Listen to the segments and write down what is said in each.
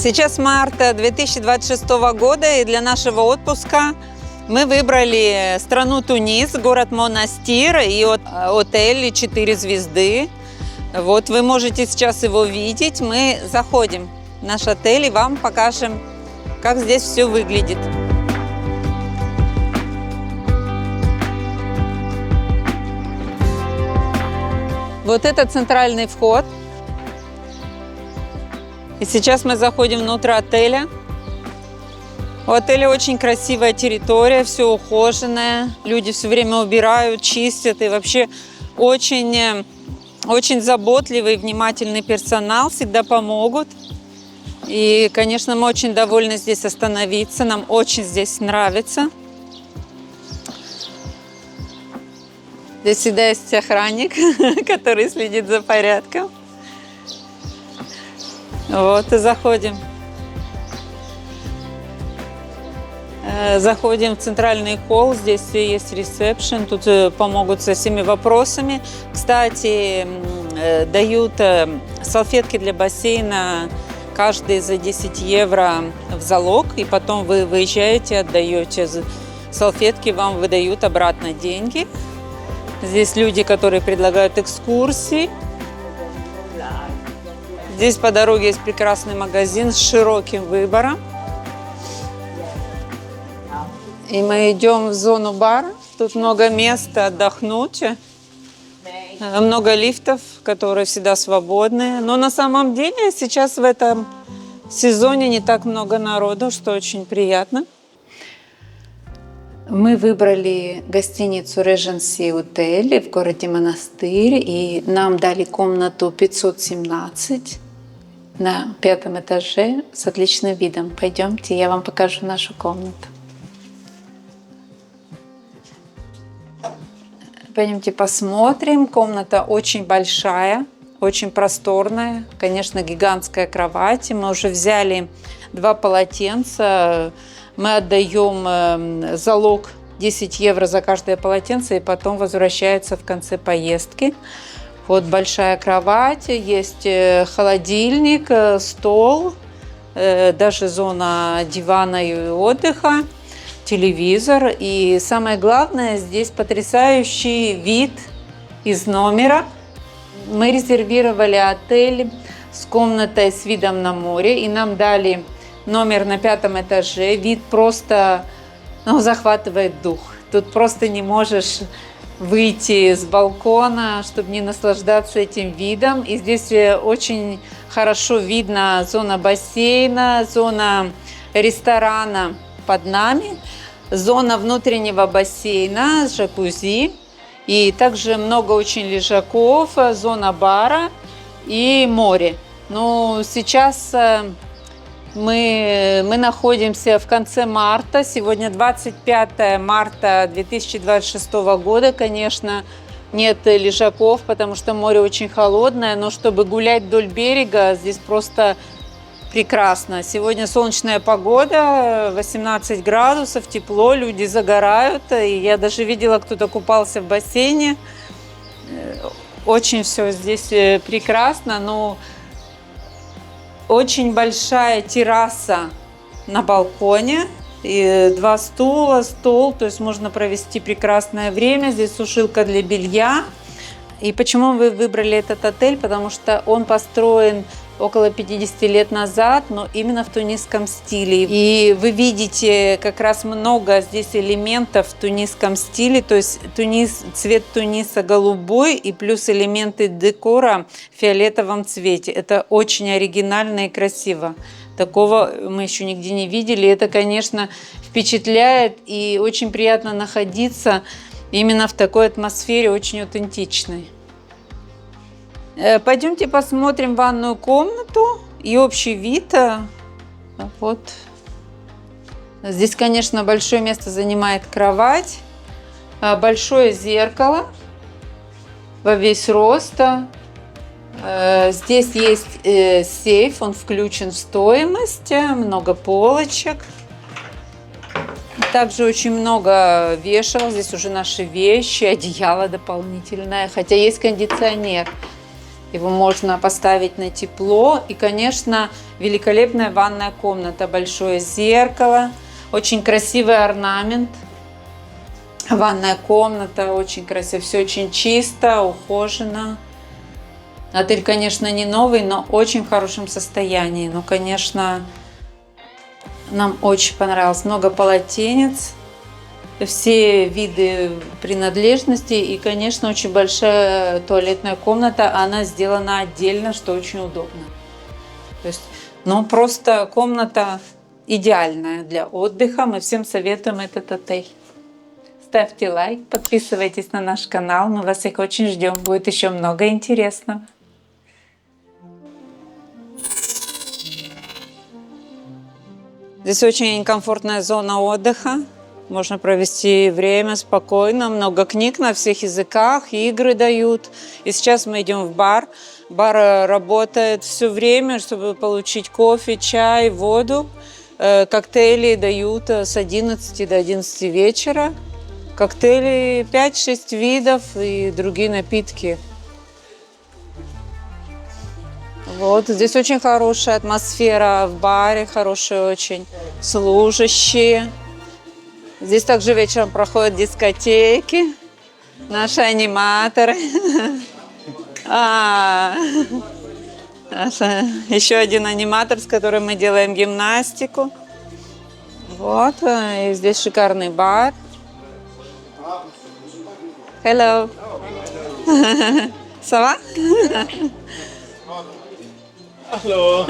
Сейчас март 2026 года, и для нашего отпуска мы выбрали страну Тунис, город Монастир и отель 4 звезды. Вот вы можете сейчас его видеть. Мы заходим в наш отель и вам покажем, как здесь все выглядит. Вот это центральный вход. И сейчас мы заходим внутрь отеля. У отеля очень красивая территория, все ухоженное. Люди все время убирают, чистят. И вообще очень заботливый, внимательный персонал. Всегда помогут. И, конечно, мы очень довольны здесь остановиться. Нам очень здесь нравится. Здесь всегда есть охранник, который следит за порядком. Вот и заходим. Заходим в центральный холл. Здесь есть ресепшн. Тут помогут со всеми вопросами. Кстати, дают салфетки для бассейна каждый за 10 евро в залог. И потом вы выезжаете, отдаете салфетки, вам выдают обратно деньги. Здесь люди, которые предлагают экскурсии. Здесь по дороге есть прекрасный магазин с широким выбором. И мы идем в зону бара. Тут много места отдохнуть. Много лифтов, которые всегда свободны. Но на самом деле сейчас в этом сезоне не так много народу, что очень приятно. Мы выбрали гостиницу Regency Hotel в городе Монастырь. И нам дали комнату 517 на 5-м этаже с отличным видом. Пойдемте, я вам покажу нашу комнату. Пойдемте посмотрим. Комната очень большая, очень просторная. Конечно, гигантская кровать. Мы уже взяли 2 полотенца. Мы отдаем залог 10 евро за каждое полотенце и потом возвращается в конце поездки. Вот большая кровать, есть холодильник, стол, даже зона дивана и отдыха, телевизор. И самое главное, здесь потрясающий вид из номера. Мы резервировали отель с комнатой с видом на море, и нам дали номер на 5-м этаже. Вид просто захватывает дух. Тут просто не можешь выйти с балкона, чтобы не наслаждаться этим видом. И здесь очень хорошо видно зона бассейна, зона ресторана под нами, зона внутреннего бассейна с джакузи. И также много очень лежаков, зона бара и море. Но сейчас мы находимся в конце марта. Сегодня 25 марта 2026 года. Конечно, нет лежаков, потому что море очень холодное. Но чтобы гулять вдоль берега, здесь просто прекрасно. Сегодня солнечная погода, 18 градусов, тепло, люди загорают. И я даже видела, кто-то купался в бассейне. Очень все здесь прекрасно. Но очень большая терраса на балконе, и 2 стула, стол, то есть можно провести прекрасное время. Здесь сушилка для белья. И почему вы выбрали этот отель? Потому что он построен около 50 лет назад, но именно в тунисском стиле. И вы видите как раз много здесь элементов в тунисском стиле, то есть цвет Туниса голубой и плюс элементы декора в фиолетовом цвете. Это очень оригинально и красиво. Такого мы еще нигде не видели. Это, конечно, впечатляет, и очень приятно находиться именно в такой атмосфере, очень аутентичной. Пойдемте посмотрим ванную комнату и общий вид. Вот. Здесь, конечно, большое место занимает кровать, большое зеркало во весь рост. Здесь есть сейф, он включен в стоимость, много полочек. Также очень много вешалок, здесь уже наши вещи, одеяло дополнительное, хотя есть кондиционер. Его можно поставить на тепло. И, конечно, великолепная ванная комната. Большое зеркало, очень красивый орнамент. Ванная комната очень красивая, все очень чисто, ухожено. Отель, конечно, не новый, но очень в хорошем состоянии. Ну, конечно, нам очень понравилось. Много полотенец, все виды принадлежностей и, конечно, очень большая туалетная комната. Она сделана отдельно, что очень удобно. То есть, ну, просто комната идеальная для отдыха. Мы всем советуем этот отель. Ставьте лайк, подписывайтесь на наш канал. Мы вас всех очень ждем. Будет еще много интересного. Здесь очень комфортная зона отдыха. Можно провести время спокойно. Много книг на всех языках, игры дают. И сейчас мы идем в бар. Бар работает все время, чтобы получить кофе, чай, воду. Коктейли дают с 11 до 11 вечера. Коктейли 5-6 видов и другие напитки. Вот, здесь очень хорошая атмосфера в баре, хорошие очень служащие. Здесь также вечером проходят дискотеки, наши аниматоры. Еще один аниматор, с которым мы делаем гимнастику. Вот, и здесь шикарный бар. Hello. Ça va? Hello.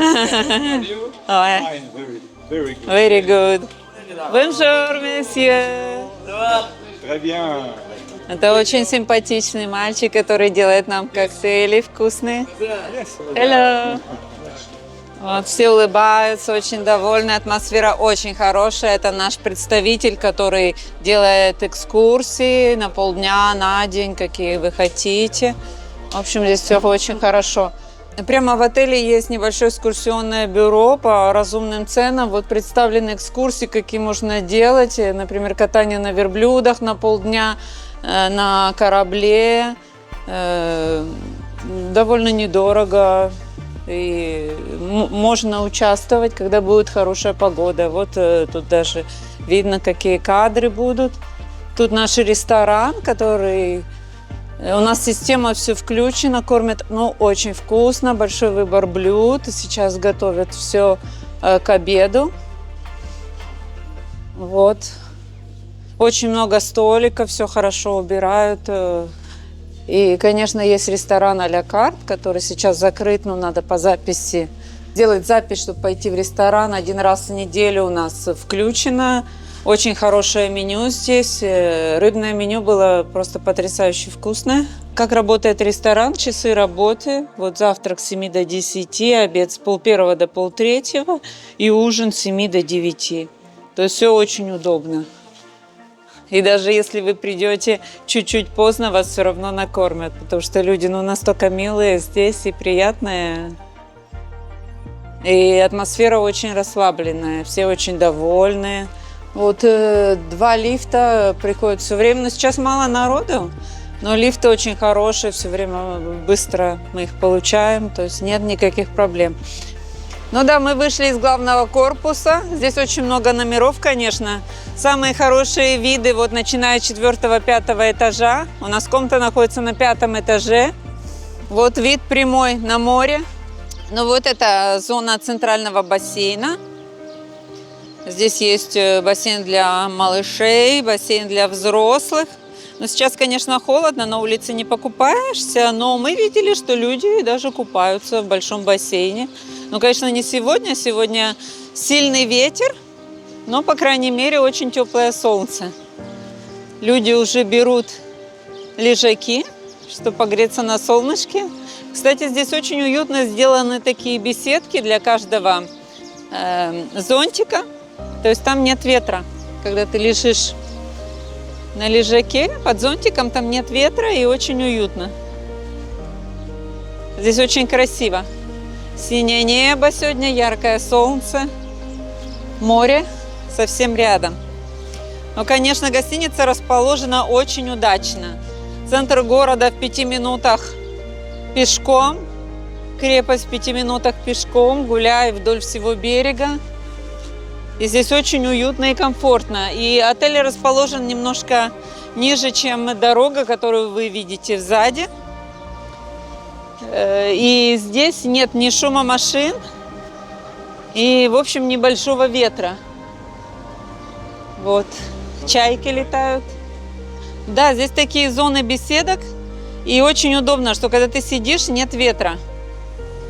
Ouais. Fine, very good. Very good. Bonjour, monsieur. Très bien. Это очень симпатичный мальчик, который делает нам коктейли вкусные. Yes. Hello. Вот, все улыбаются, очень довольны, атмосфера очень хорошая. Это наш представитель, который делает экскурсии на полдня, на день, какие вы хотите. В общем, здесь все очень хорошо. Прямо в отеле есть небольшое экскурсионное бюро по разумным ценам. Вот представлены экскурсии, какие можно делать. Например, катание на верблюдах на полдня, на корабле. Довольно недорого. И можно участвовать, когда будет хорошая погода. Вот тут даже видно, какие кадры будут. Тут наш ресторан, который... У нас система все включена, кормят, ну, очень вкусно, большой выбор блюд. Сейчас готовят все к обеду. Вот. Очень много столиков, все хорошо убирают. И, конечно, есть ресторан а-ля карт, который сейчас закрыт, но надо по записи делать запись, чтобы пойти в ресторан. Один раз в неделю у нас включено. Очень хорошее меню здесь. Рыбное меню было просто потрясающе вкусное. Как работает ресторан? Часы работы. Вот завтрак с 7 до 10, обед с 12:30 до 12:30 и ужин с 7 до 9. То есть все очень удобно. И даже если вы придете чуть-чуть поздно, вас все равно накормят, потому что люди, ну, настолько милые здесь и приятные. И атмосфера очень расслабленная, все очень довольны. Вот 2 лифта приходят все время, но сейчас мало народу, но лифты очень хорошие, все время быстро мы их получаем, то есть нет никаких проблем. Ну да, мы вышли из главного корпуса. Здесь очень много номеров, конечно. Самые хорошие виды, вот начиная с 4-5 этажа. У нас комната находится на 5 этаже. Вот вид прямой на море. Ну вот это зона центрального бассейна. Здесь есть бассейн для малышей, бассейн для взрослых. Но сейчас, конечно, холодно, на улице не покупаешься, но мы видели, что люди даже купаются в большом бассейне. Ну, конечно, не сегодня. Сегодня сильный ветер, но, по крайней мере, очень теплое солнце. Люди уже берут лежаки, чтобы погреться на солнышке. Кстати, здесь очень уютно сделаны такие беседки для каждого зонтика. То есть там нет ветра. Когда ты лежишь на лежаке, под зонтиком, там нет ветра и очень уютно. Здесь очень красиво. Синее небо сегодня, яркое солнце, море совсем рядом. Но, конечно, гостиница расположена очень удачно. Центр города в 5 минутах пешком, крепость в 5 минутах пешком, гуляй вдоль всего берега. И здесь очень уютно и комфортно. И отель расположен немножко ниже, чем дорога, которую вы видите сзади. И здесь нет ни шума машин, и, в общем, небольшого ветра. Вот, чайки летают. Да, здесь такие зоны беседок, и очень удобно, что когда ты сидишь, нет ветра.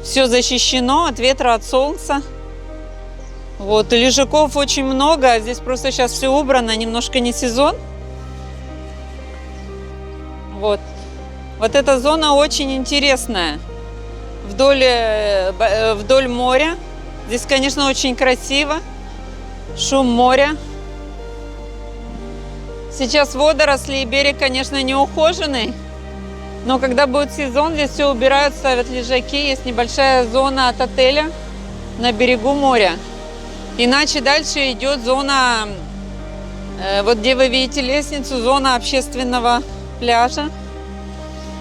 Все защищено от ветра, от солнца. Вот, лежаков очень много, здесь просто сейчас все убрано, немножко не сезон. Вот. Вот эта зона очень интересная. Вдоль моря. Здесь, конечно, очень красиво. Шум моря. Сейчас водоросли и берег, конечно, не ухоженный. Но когда будет сезон, здесь все убирают, ставят лежаки. Есть небольшая зона от отеля на берегу моря. Иначе дальше идет зона, вот где вы видите лестницу, зона общественного пляжа.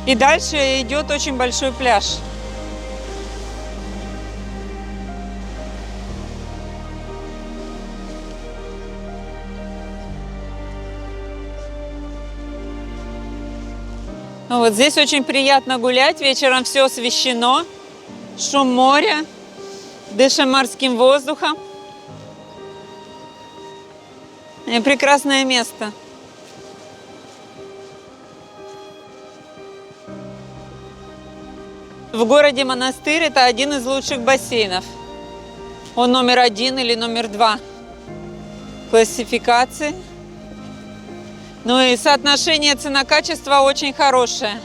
И дальше идет очень большой пляж. Вот здесь очень приятно гулять, вечером все освещено, шум моря, дышим морским воздухом. И прекрасное место. В городе Монастырь это один из лучших бассейнов. Он номер 1 или номер 2 классификации. Ну и соотношение цена-качество очень хорошее.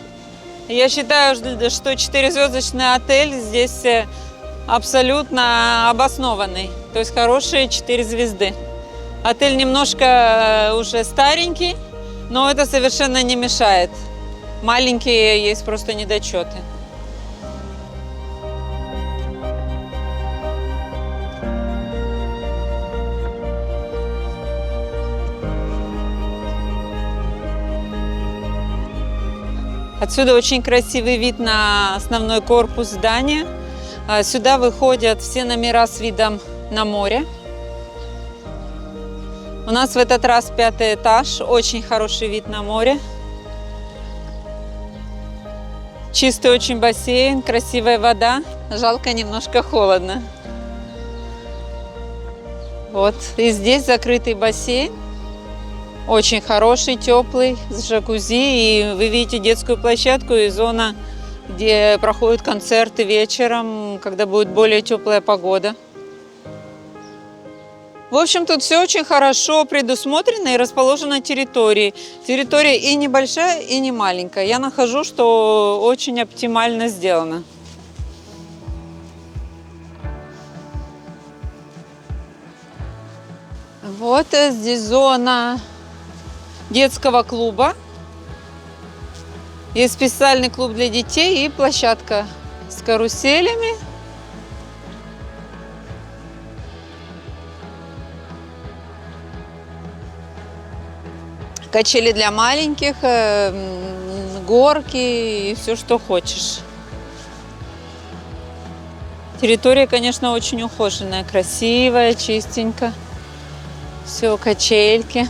Я считаю, что 4-звездочный отель здесь абсолютно обоснованный. То есть хорошие 4 звезды. Отель немножко уже старенький, но это совершенно не мешает. Маленькие есть просто недочеты. Отсюда очень красивый вид на основной корпус здания. Сюда выходят все номера с видом на море. У нас в этот раз 5-й этаж, очень хороший вид на море. Чистый очень бассейн, красивая вода, жалко немножко холодно. Вот, и здесь закрытый бассейн, очень хороший, теплый, с джакузи. И вы видите детскую площадку и зона, где проходят концерты вечером, когда будет более теплая погода. В общем, тут все очень хорошо предусмотрено и расположено территорией. Территория и небольшая, и не маленькая. Я нахожу, что очень оптимально сделано. Вот здесь зона детского клуба. Есть специальный клуб для детей и площадка с каруселями. Качели для маленьких, горки и все, что хочешь. Территория, конечно, очень ухоженная, красивая, чистенько. Все, качельки.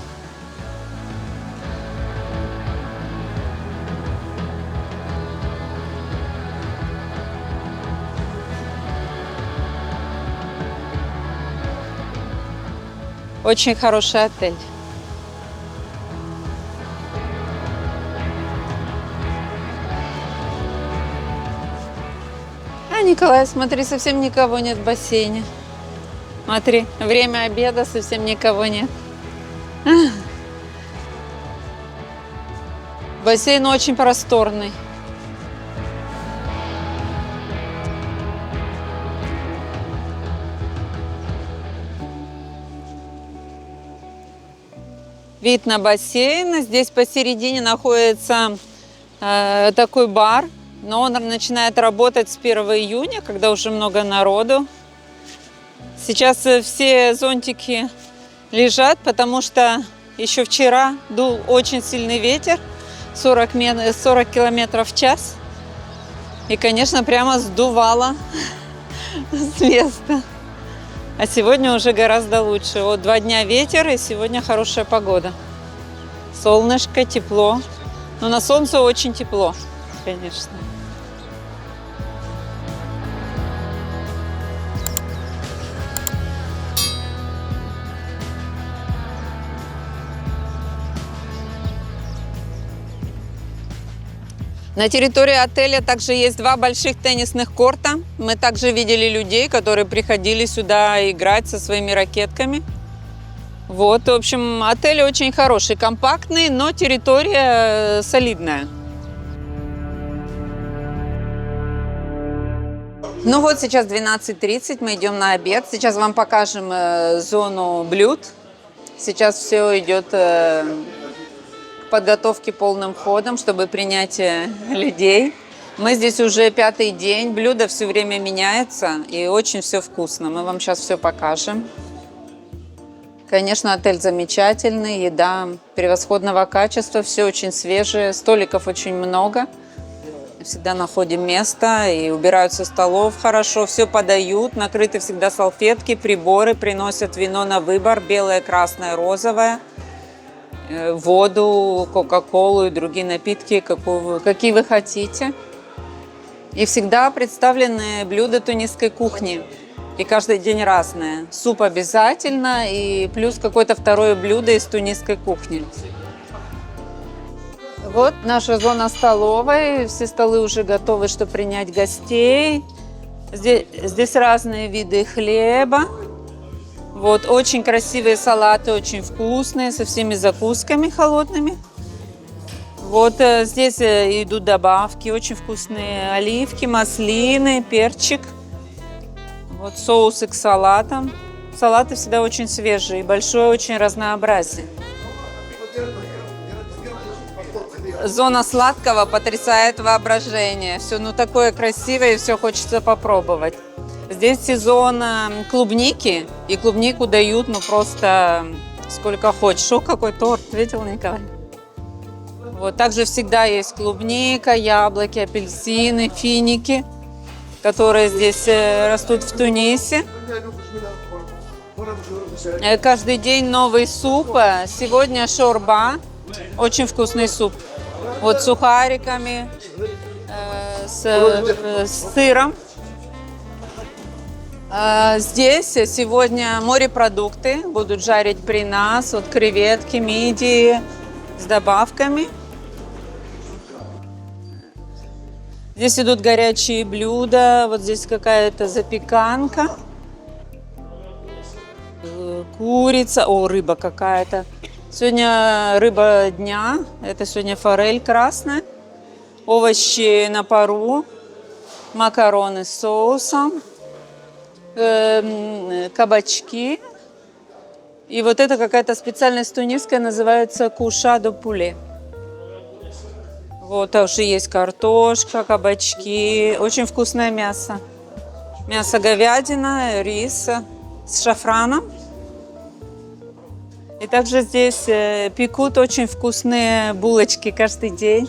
Очень хороший отель. Николай, смотри, совсем никого нет в бассейне. Смотри, время обеда, совсем никого нет. Бассейн очень просторный. Вид на бассейн. Здесь посередине находится такой бар. Но он начинает работать с 1 июня, когда уже много народу. Сейчас все зонтики лежат, потому что еще вчера дул очень сильный ветер, 40 км в час. И, конечно, прямо сдувало с места. А сегодня уже гораздо лучше. Вот 2 дня ветер, и сегодня хорошая погода. Солнышко, тепло. Но на солнце очень тепло, конечно. На территории отеля также есть 2 больших теннисных корта. Мы также видели людей, которые приходили сюда играть со своими ракетками. Вот, в общем, отель очень хороший, компактный, но территория солидная. Ну вот сейчас 12:30, мы идем на обед. Сейчас вам покажем зону блюд. Сейчас все идет к подготовке полным ходом, чтобы принять людей. Мы здесь уже 5-й день, блюда все время меняются и очень все вкусно. Мы вам сейчас все покажем. Конечно, отель замечательный, еда превосходного качества, все очень свежее, столиков очень много. Всегда находим место и убирают со столов хорошо, все подают, накрыты всегда салфетки, приборы, приносят вино на выбор, белое, красное, розовое, воду, кока-колу и другие напитки, какие вы хотите. И всегда представлены блюда тунисской кухни. И каждый день разное. Суп обязательно и плюс какое-то второе блюдо из тунисской кухни. Вот наша зона столовой. Все столы уже готовы, чтобы принять гостей. Здесь разные виды хлеба. Вот, очень красивые салаты, очень вкусные, со всеми закусками холодными. Вот здесь идут добавки, очень вкусные оливки, маслины, перчик. Вот соусы к салатам. Салаты всегда очень свежие, большое очень разнообразие. Зона сладкого потрясает воображение. Все такое красивое, и все хочется попробовать. Здесь сезон клубники, и клубнику дают просто сколько хочешь. О, какой торт, видел, Николай? Вот, также всегда есть клубника, яблоки, апельсины, финики, которые здесь растут в Тунисе. Каждый день новый суп. Сегодня шорба, очень вкусный суп. Вот с сухариками, с сыром. Здесь сегодня морепродукты будут жарить при нас. Вот креветки, мидии с добавками. Здесь идут горячие блюда. Вот здесь какая-то запеканка. Курица. О, рыба какая-то. Сегодня рыба дня. Это сегодня форель красная. Овощи на пару. Макароны с соусом. Кабачки. И вот это какая-то специальность тунисская, называется куша до пуле. Вот уже есть картошка, кабачки. Очень вкусное мясо. Мясо говядина, рис с шафраном. И также здесь пекут очень вкусные булочки каждый день.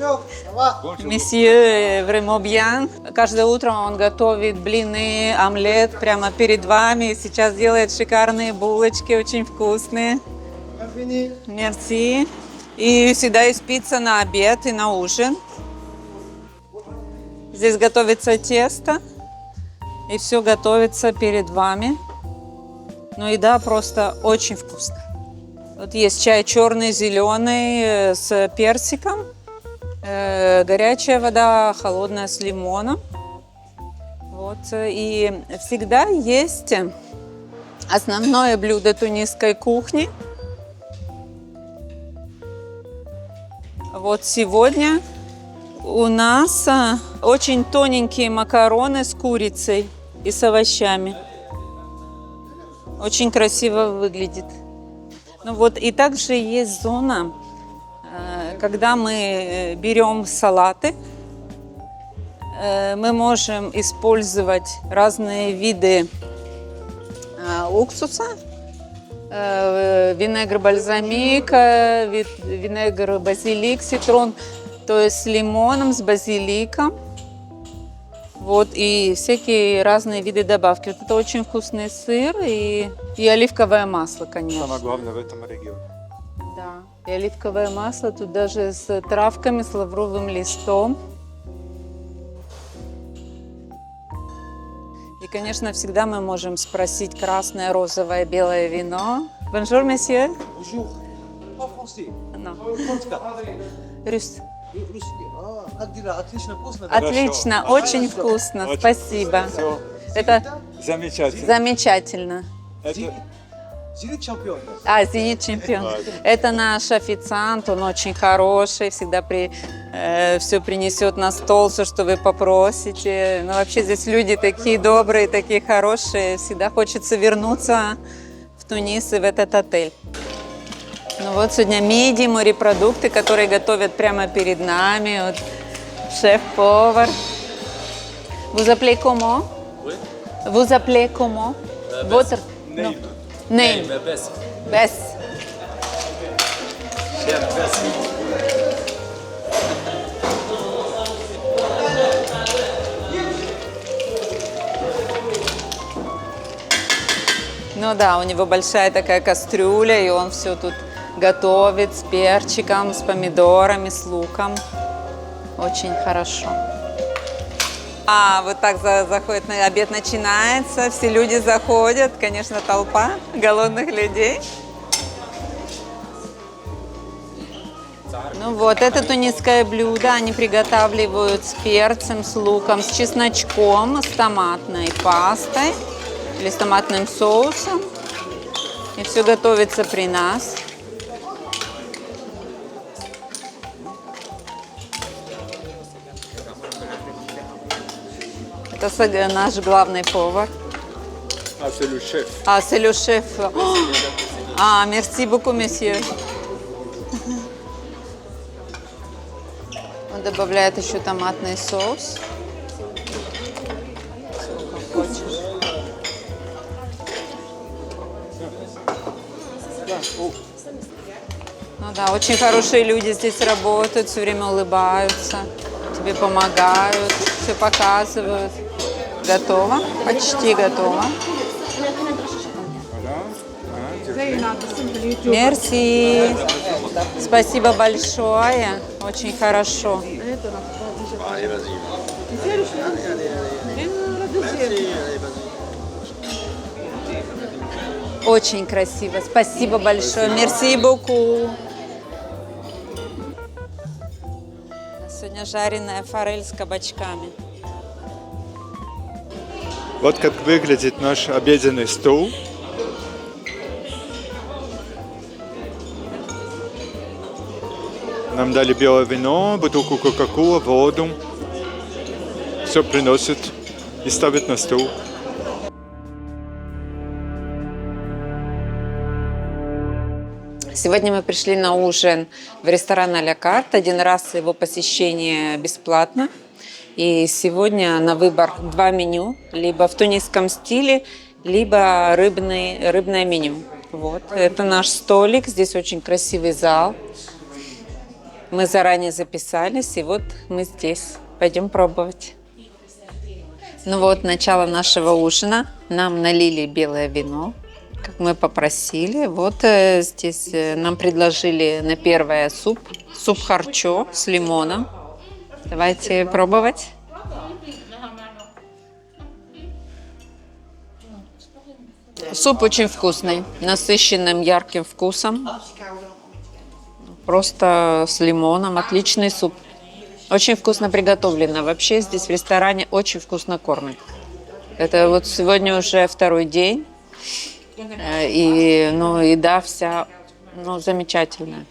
Месье vraiment bien. Каждое утро он готовит блины, омлет прямо перед вами. Сейчас делает шикарные булочки, очень вкусные. Мерси. И всегда есть пицца на обед и на ужин. Здесь готовится тесто. И все готовится перед вами. Но еда просто очень вкусная. Вот есть чай черный, зеленый с персиком. Горячая вода, холодная с лимоном. Вот. И всегда есть основное блюдо тунисской кухни. Вот сегодня у нас очень тоненькие макароны с курицей и с овощами. Очень красиво выглядит. Ну вот, и также есть зона, когда мы берем салаты, мы можем использовать разные виды уксуса, винегр бальзамик, винегр базилик, цитрон, то есть с лимоном, с базиликом. Вот, и всякие разные виды добавки. Вот это очень вкусный сыр и оливковое масло, конечно. Самое главное в этом регионе. Да, и оливковое масло тут даже с травками, с лавровым листом. И, конечно, всегда мы можем спросить красное, розовое, белое вино. Bonjour, monsieur. Bonjour. Pas français. Non. Французская. Рус. Русский. Как дела? Отлично, вкусно. Отлично, очень вкусно, спасибо. Все Это замечательно. замечательно. Это Зенит чемпион. А, «Зенит» чемпион. Это наш официант, он очень хороший, всегда все принесет на стол, все, что вы попросите. Ну, вообще здесь люди такие добрые, такие хорошие. Всегда хочется вернуться в Тунис и в этот отель. Ну вот сегодня мидии, морепродукты, которые готовят прямо перед нами. Вот шеф-повар. Vous appelez comment? Vous appelez comment? Votre nom. Name. Best. Bess. Chef Best. Ну да, у него большая такая кастрюля, и он все тут готовит с перчиком, с помидорами, с луком. Очень хорошо. А, вот так заходит, обед начинается, все люди заходят, конечно, толпа голодных людей. Ну вот, это тунисское блюдо, они приготавливают с перцем, с луком, с чесночком, с томатной пастой или с томатным соусом. И все готовится при нас. Это наш главный повар. Ah, c'est le chef. А, c'est le chef. А, merci beaucoup, monsieur. Он добавляет еще томатный соус. Как хочешь. Ну да, очень хорошие люди здесь работают, все время улыбаются, тебе помогают, все показывают. Готово? Почти готово. Мерси. Спасибо большое. Очень хорошо. Очень красиво. Спасибо большое. Мерси боку. Сегодня жареная форель с кабачками. Вот как выглядит наш обеденный стол. Нам дали белое вино, бутылку кока-кола, воду. Все приносят и ставят на стол. Сегодня мы пришли на ужин в ресторан «А-ля карт». Один раз его посещение бесплатно. И сегодня на выбор 2 меню. Либо в тунисском стиле, либо рыбное меню. Вот. Это наш столик. Здесь очень красивый зал. Мы заранее записались, и вот мы здесь. Пойдем пробовать. Ну вот, начало нашего ужина. Нам налили белое вино, как мы попросили. Вот здесь нам предложили на первое суп. Суп харчо с лимоном. Давайте пробовать. Суп очень вкусный, насыщенным ярким вкусом. Просто с лимоном. Отличный суп. Очень вкусно приготовлено. Вообще здесь в ресторане очень вкусно кормят. Это вот сегодня уже 2-й день. И еда вся замечательная.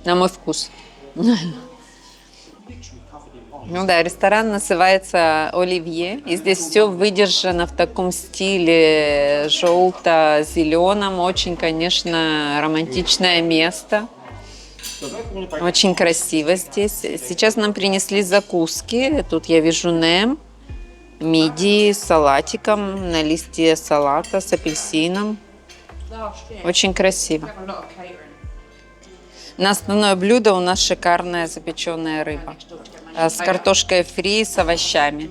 На мой вкус. Ну да, ресторан называется «Оливье». И здесь все выдержано в таком стиле желто-зеленом. Очень, конечно, романтичное место. Очень красиво здесь. Сейчас нам принесли закуски. Тут я вижу нем, мидии с салатиком на листе салата с апельсином. Очень красиво. На основное блюдо у нас шикарная запеченная рыба. с картошкой фри, с овощами.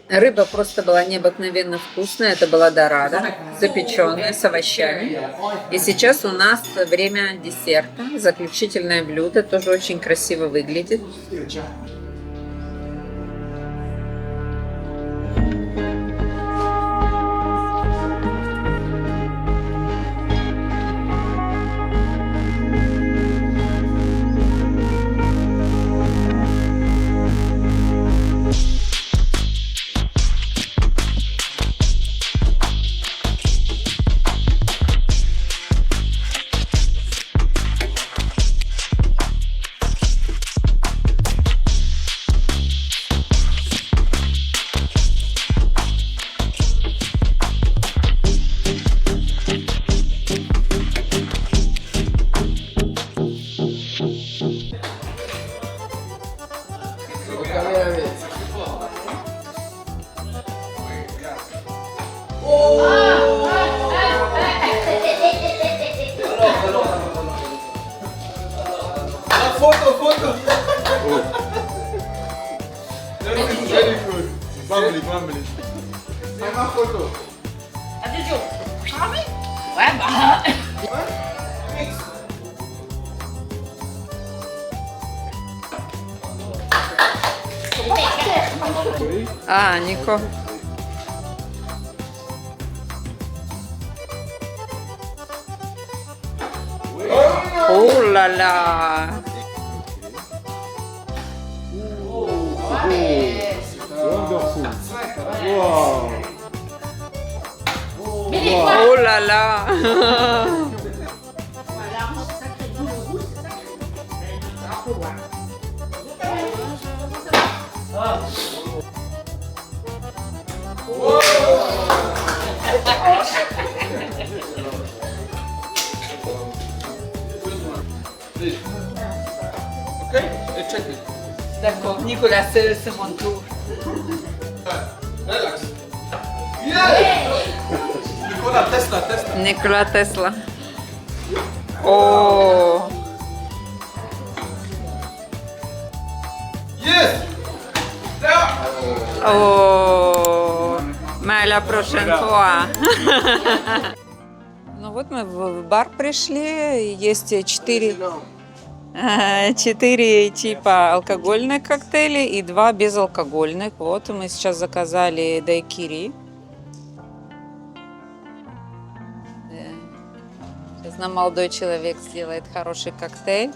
Рыба просто была необыкновенно вкусная. Это была дорадо, запеченная с овощами. И сейчас у нас время десерта. Заключительное блюдо. Тоже очень красиво выглядит. Photo. Very good. Bubbly. Uma photo. Нико. О-ла-ла! Wonderful. Wow. О-ла-ла! Okay, check it. D'accord, Nicolas, c'est mon tour. Relax. Yeah! Nicola, Tesla. Никола Тесла. О, Yes! Yeah! о, mais la prochaine fois. Ну вот мы в бар пришли, есть 4 типа алкогольных коктейлей и 2 безалкогольных. Вот мы сейчас заказали дайкири. Сейчас нам молодой человек сделает хороший коктейль.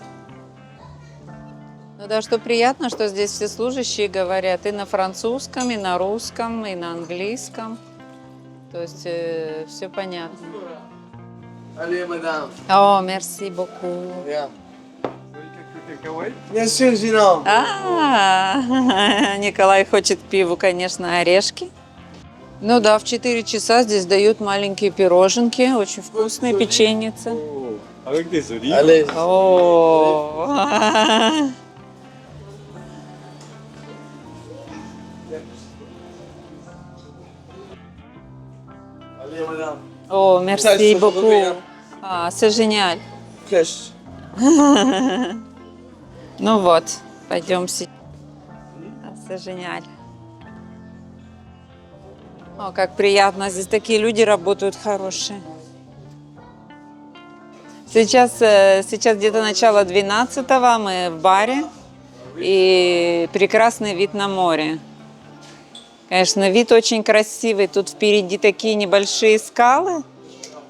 Ну да, что приятно, что здесь все служащие говорят и на французском, и на русском, и на английском. То есть все понятно. Allez, madame. О, merci beaucoup. Yeah. Bien sûr, Gino. Николай хочет пиву, конечно, орешки. Ну да, в 4 часа здесь дают маленькие пироженки, очень вкусные, печеницы. Avec des olives. Allez. О, Allez, madame. о, merci beaucoup. C'est génial. Flèche. Ну вот, пойдем C'est génial. О, как приятно, здесь такие люди работают хорошие. Сейчас где-то начало 12-го, мы в баре, и прекрасный вид на море. Конечно, вид очень красивый, тут впереди такие небольшие скалы,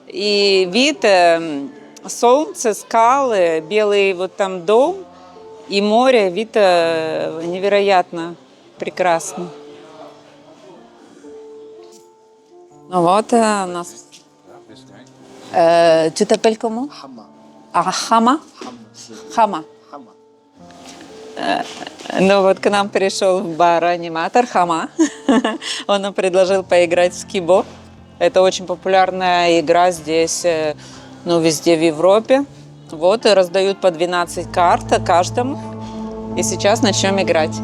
и вид солнце, скалы, белый вот там дом, и море, вид невероятно прекрасный. Ну вот у нас. Tu t'appelles comment? Hama. Хама? Хама. Ну вот к нам пришел в бар аниматор Хама. Он нам предложил поиграть в скибо. Это очень популярная игра здесь, ну, везде в Европе. Вот, и раздают по 12 карт каждому. И сейчас начнем играть.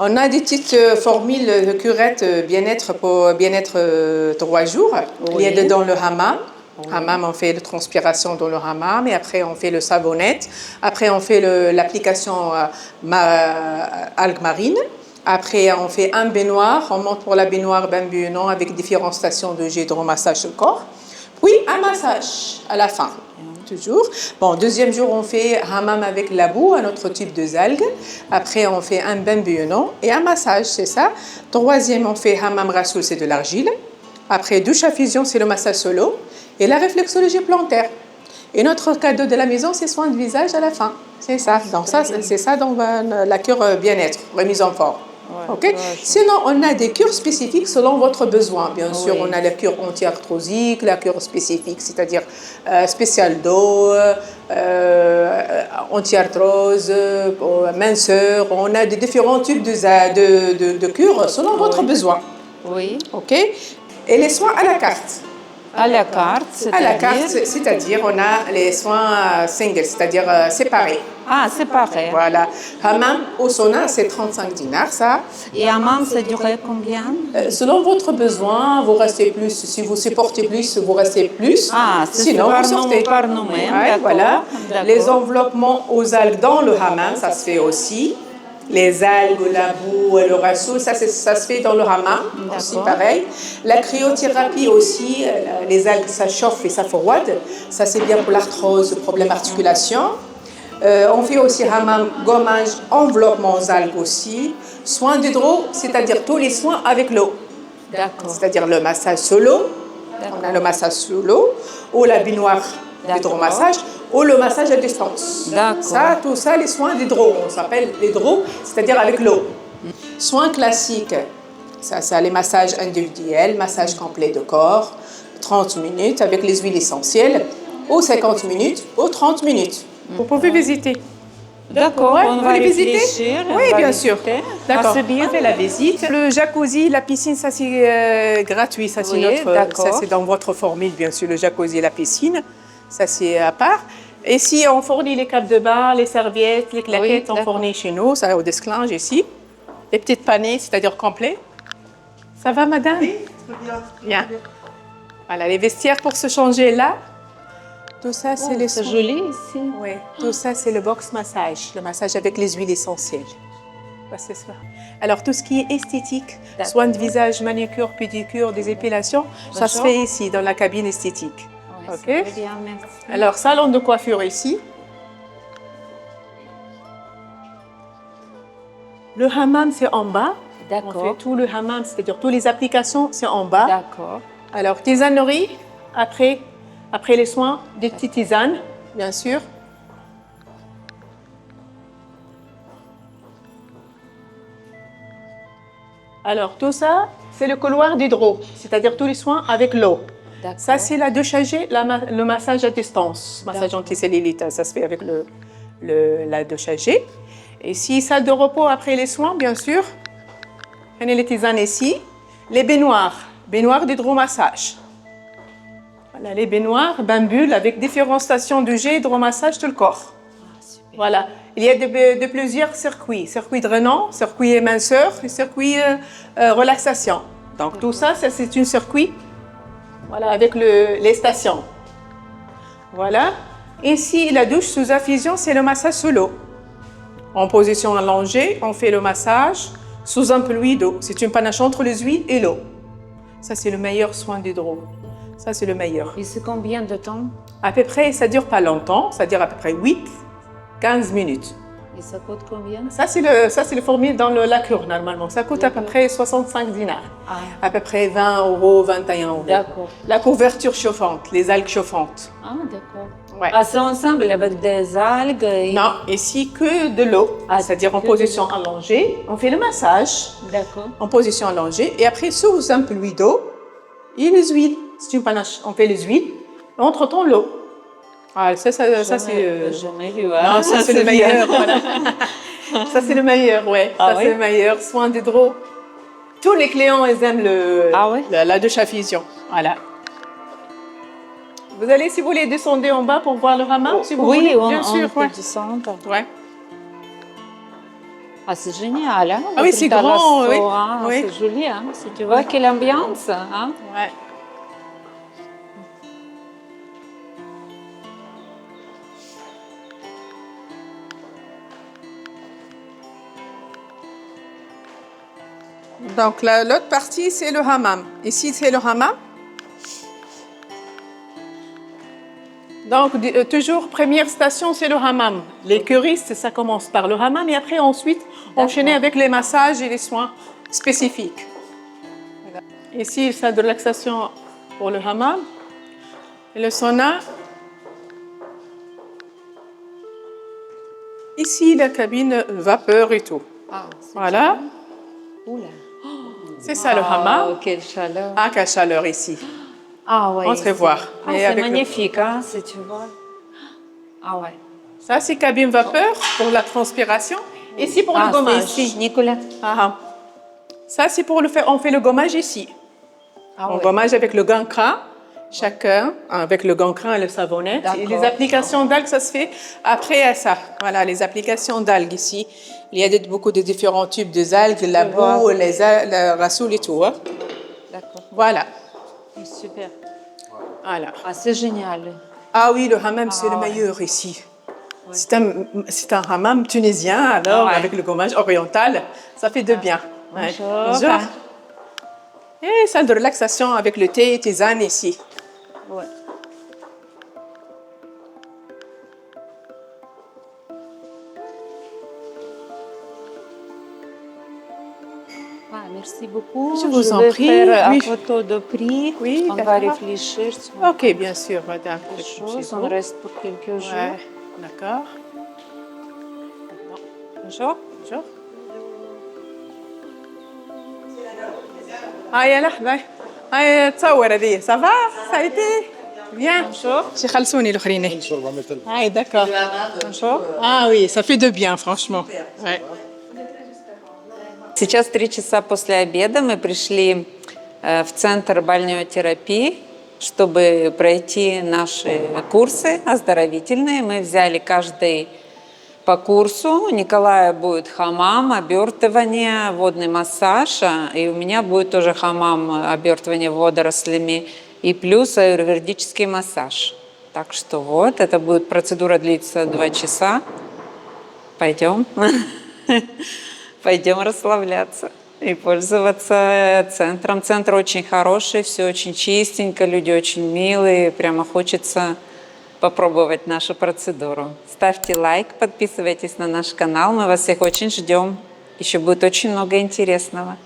On a des petites formules de curettes bien-être pour bien-être 3 jours. Il y a Oui. dedans le hammam. Hammam, on fait la transpiration dans le hammam et après on fait le savonnette. Après on fait l'application algues marines. Après on fait un baignoire. On monte pour la baignoire bain buinant avec différentes stations de jet d'hydromassage sur le corps. Puis un massage à la fin. Toujours. Bon, deuxième jour, on fait hammam avec la boue, un autre type de algues. Après, on fait un bain bouillonnant et un massage, c'est ça. Troisième, on fait hammam rassoul, c'est de l'argile. Après, douche à fusion, c'est le massage solo. Et la réflexologie plantaire. Et notre cadeau de la maison, c'est soin de visage à la fin. C'est ça. Donc ça, c'est ça dans la cure bien-être, remise en forme. Ouais, Ok. Sinon, on a des cures spécifiques selon votre besoin. Bien sûr, Oui. on a la cure anti-arthrosique, la cure spécifique, c'est-à-dire spéciale dos, anti-arthrose, minceur. On a des différents types de cures selon votre besoin. Oui. Ok. Et les soins à la carte. À la carte, À la carte, c'est-à-dire... c'est-à-dire on a les soins single, c'est-à-dire séparés. Ah, c'est pareil. Voilà. Hammam au sauna, c'est 35 dinars, ça. Et hammam, ça durait combien? Selon votre besoin, vous restez plus. Si vous supportez plus, vous restez plus. Ah, c'est sinon par vous sortez. par nous-mêmes, Ouais, d'accord, voilà. d'accord. Les enveloppements aux algues dans le hammam, ça se fait aussi. Les algues, la boue, le rassoul, ça se fait dans le hammam, aussi D'accord. pareil. La cryothérapie aussi, les algues, ça chauffe et ça froide. Ça, c'est bien pour l'arthrose, le problème d'articulation. On fait aussi hammam, gommage, enveloppement aux algues aussi. Soins d'hydro, c'est-à-dire tous les soins avec l'eau. D'accord. C'est-à-dire le massage solo, on a le massage solo, ou la baignoire d'hydromassage, ou le massage à distance. D'accord. Ça, tout ça, les soins d'hydro, on s'appelle l'hydro, c'est-à-dire avec l'eau. Soins classiques, ça les massages individuels, massage complet de corps, 30 minutes avec les huiles essentielles, ou 50 minutes, ou 30 minutes. Vous pouvez visiter. D'accord, Ouais, on vous va voulez visiter? réfléchir. Oui, on va bien sûr. visiter. D'accord. Ah, c'est bien. On fait la visite. Le jacuzzi, la piscine, ça c'est gratuit. Ça c'est Oui, notre. d'accord. Ça c'est dans votre formule, bien sûr. Le jacuzzi et la piscine, ça c'est à part. Et si on fournit les capes de bain, les serviettes, les claquettes, Oui, on d'accord. fournit chez nous, ça au desclinge ici. Les petites paniers, c'est-à-dire complet. Ça va, madame? Oui, très bien. Bien. Voilà, les vestiaires pour se changer là. Tout ça, c'est les C'est soins. joli ici. Oui, tout ça, c'est le box massage, le massage avec les huiles essentielles. Ouais, c'est ça. Alors, tout ce qui est esthétique, D'accord. soins de visage, manucure, pédicure, des épilations, ça se D'accord. fait ici, dans la cabine esthétique. Ouais, Ok. c'est très bien, merci. Alors, salon de coiffure ici. Le hammam, c'est en bas. On D'accord. fait tout le hammam, c'est-à-dire toutes les applications, c'est en bas. D'accord. Alors, tisanerie, après les soins, des petites tisanes, bien sûr. Alors, tout ça, c'est le couloir d'hydro, c'est-à-dire tous les soins avec l'eau. D'accord. Ça, c'est la douche à jet, le massage à distance. Massage D'accord. anticellulite, ça se fait avec la douche à jet. Et si salle de repos après les soins, bien sûr. Prenez les tisanes ici. Les baignoires d'hydromassage. Voilà, les baignoires, bain bulle avec différentes stations de jet hydromassage tout le corps. Ah, super. Voilà. Il y a de plusieurs circuits. Circuit drainant, circuit éminceur et circuit relaxation. Donc tout ça, c'est un circuit voilà, avec les stations. Voilà. Ici, la douche sous infusion, c'est le massage sous l'eau. En position allongée, on fait le massage sous un pluie d'eau. C'est une panache entre les huiles et l'eau. Ça, c'est le meilleur soin d'hydro. Ça, c'est le meilleur. Et c'est combien de temps? À peu près, ça dure pas longtemps, ça dure à peu près 8-15 minutes. Et ça coûte combien? Ça, c'est le formule dans la cure, normalement. Ça coûte à peu près 65 dinars. Ah, À peu près 20 euros, 21 euros. d'accord. La couverture chauffante, les algues chauffantes. Ah, d'accord. Ouais. Ah, c'est ensemble avec des algues et... Non, ici que de l'eau, Ah, c'est-à-dire en que de position allongée. On fait le massage D'accord. en position allongée et après sous un pluie d'eau et les huiles. C'est une panache. On fait les huiles, entre-temps l'eau. Ah, ça c'est... Jamais vu. Hein? Non, ça c'est le bien. meilleur. Voilà. Ça c'est le meilleur, ouais. Ah ça oui? c'est le meilleur. Soin d'hydro. Tous les clients, ils aiment Ah ouais? la douche à fusion. Voilà. Vous allez, si vous voulez, descendre en bas pour voir le hammam, si vous Oui, voulez. on Bien sûr, peut ouais. descendre. Ouais. Ah, c'est génial, hein? Ah oui, c'est Dans grand, l'assaut, oui. hein, Oui. c'est joli, hein? Si tu vois, quelle ambiance, hein? Ouais. Donc l'autre partie, c'est le hammam. Ici, c'est le hammam. Donc, toujours, première station, c'est le hammam. Les curistes, ça commence par le hammam et après, ensuite, enchaîner avec les massages et les soins spécifiques. Voilà. Ici, salle de relaxation pour le hammam. Et le sauna. Ici, la cabine vapeur et tout. Ah, Voilà. Oula. C'est ça le hammam. Oh, quelle chaleur. Ah, quelle chaleur ici. Ah, ouais. Entrez voir. Ah, Et c'est avec le- magnifique, hein, si tu vois. Ah, ouais. Ça, c'est cabine vapeur pour la transpiration. Ici, pour le Ah, gommage. c'est ici, Nicolas. Ah, ah. Ça, c'est pour le faire. On fait le gommage ici. Ah, On ouais. gommage avec le gant crin, chacun avec le gant crin et le savonnette. Et les D'accord. applications d'algues, ça se fait après ça. Voilà, les applications d'algues ici. Il y a beaucoup de différents types d'algues, la vois. boue, le rassoul et tout. Hein. D'accord. Voilà. Super. Voilà. Ah, c'est génial. Ah oui, le hammam, c'est le ouais. meilleur ici. C'est un hammam tunisien, alors, Ouais. avec le gommage oriental. Ça fait de bien. Ouais. Bonjour. Et salle de relaxation avec le thé et tisane ici. Ouais. Ah, merci beaucoup. Je vous en vais prie. faire Oui. une photo de prix. Oui, On va d'accord. réfléchir sur Ok, bien sûr, madame. les choses. On reste pour quelques jours. Ouais, d'accord. Bonjour. Bonjour. هاي لحظة هاي تصور هذه ça va ça a été bien Bonjour. شي خلصوني الاخرين هاي d'accord bonjour ah oui ça fait de bien franchement ouais. Сейчас 3 часа после обеда мы пришли в центр бальнеотерапии, чтобы пройти наши курсы оздоровительные. Мы взяли каждый по курсу. У Николая будет хамам, обертывание, водный массаж, и у меня будет тоже хамам, обертывание водорослями, и плюс аюрведический массаж. Так что вот, это будет процедура длиться 2 часа. Пойдем. Пойдем расслабляться и пользоваться центром. Центр очень хороший, все очень чистенько, люди очень милые, прямо хочется попробовать нашу процедуру. Ставьте лайк, подписывайтесь на наш канал, мы вас всех очень ждем. Еще будет очень много интересного.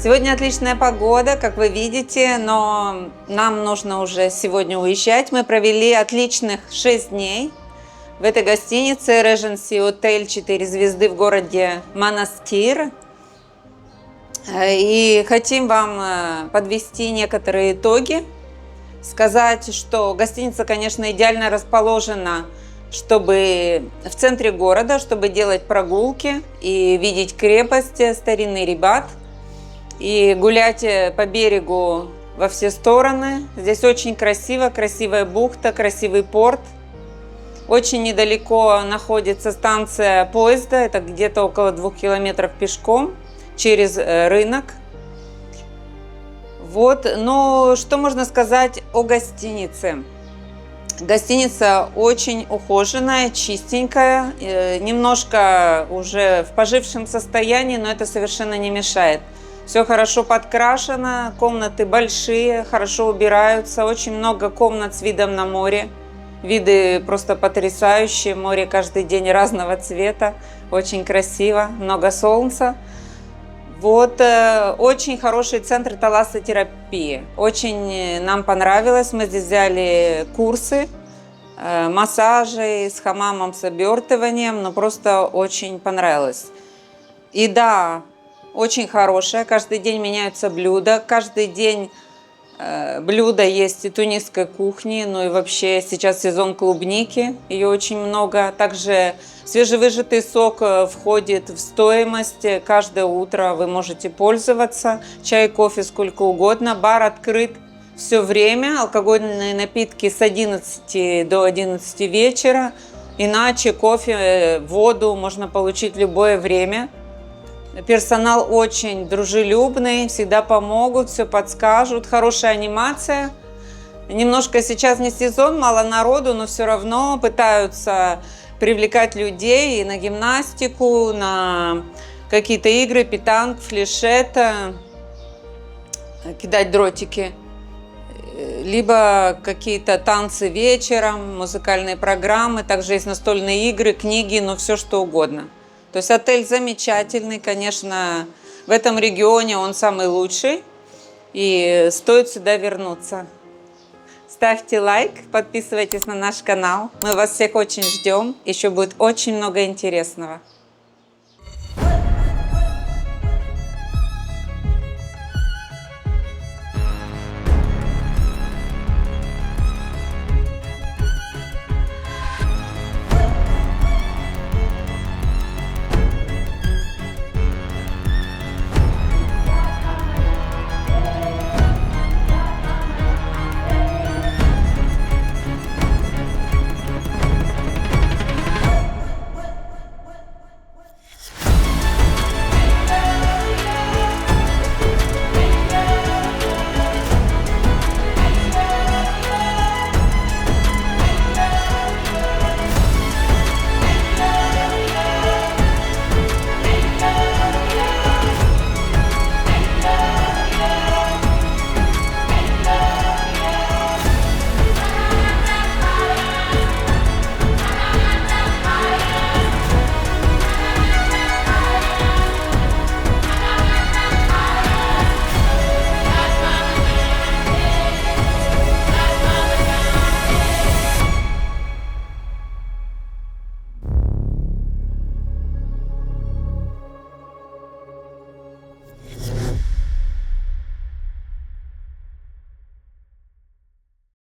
Сегодня отличная погода, как вы видите, но нам нужно уже сегодня уезжать. Мы провели отличных 6 дней в этой гостинице Regency Hotel 4 звезды в городе Монастир. И хотим вам подвести некоторые итоги, сказать, что гостиница, конечно, идеально расположена, чтобы в центре города, чтобы делать прогулки и видеть крепость, старинный Рибат, и гулять по берегу во все стороны. Здесь очень красиво, красивая бухта, красивый порт. Очень недалеко находится станция поезда, это где-то около 2 километров пешком через рынок. Вот, ну что можно сказать о гостинице? Гостиница очень ухоженная, чистенькая, немножко уже в пожившем состоянии, но это совершенно не мешает. Все хорошо подкрашено, комнаты большие, хорошо убираются, очень много комнат с видом на море. Виды просто потрясающие, море каждый день разного цвета, очень красиво, много солнца. Вот, очень хороший центр талассотерапии, очень нам понравилось, мы здесь взяли курсы, массажи с хамамом, с обертыванием, но просто очень понравилось. И да, очень хорошая, каждый день меняются блюда, каждый день блюда есть и тунисской кухни, ну и вообще сейчас сезон клубники, ее очень много. Также свежевыжатый сок входит в стоимость, каждое утро вы можете пользоваться, чай, кофе сколько угодно, бар открыт все время, алкогольные напитки с 11 до 11 вечера, иначе кофе, воду можно получить в любое время. Персонал очень дружелюбный, всегда помогут, все подскажут, хорошая анимация. Немножко сейчас не сезон, мало народу, но все равно пытаются привлекать людей и на гимнастику, на какие-то игры, питанг, флешет, кидать дротики, либо какие-то танцы вечером, музыкальные программы, также есть настольные игры, книги, ну все что угодно. То есть отель замечательный, конечно, в этом регионе он самый лучший, и стоит сюда вернуться. Ставьте лайк, подписывайтесь на наш канал, мы вас всех очень ждем, еще будет очень много интересного.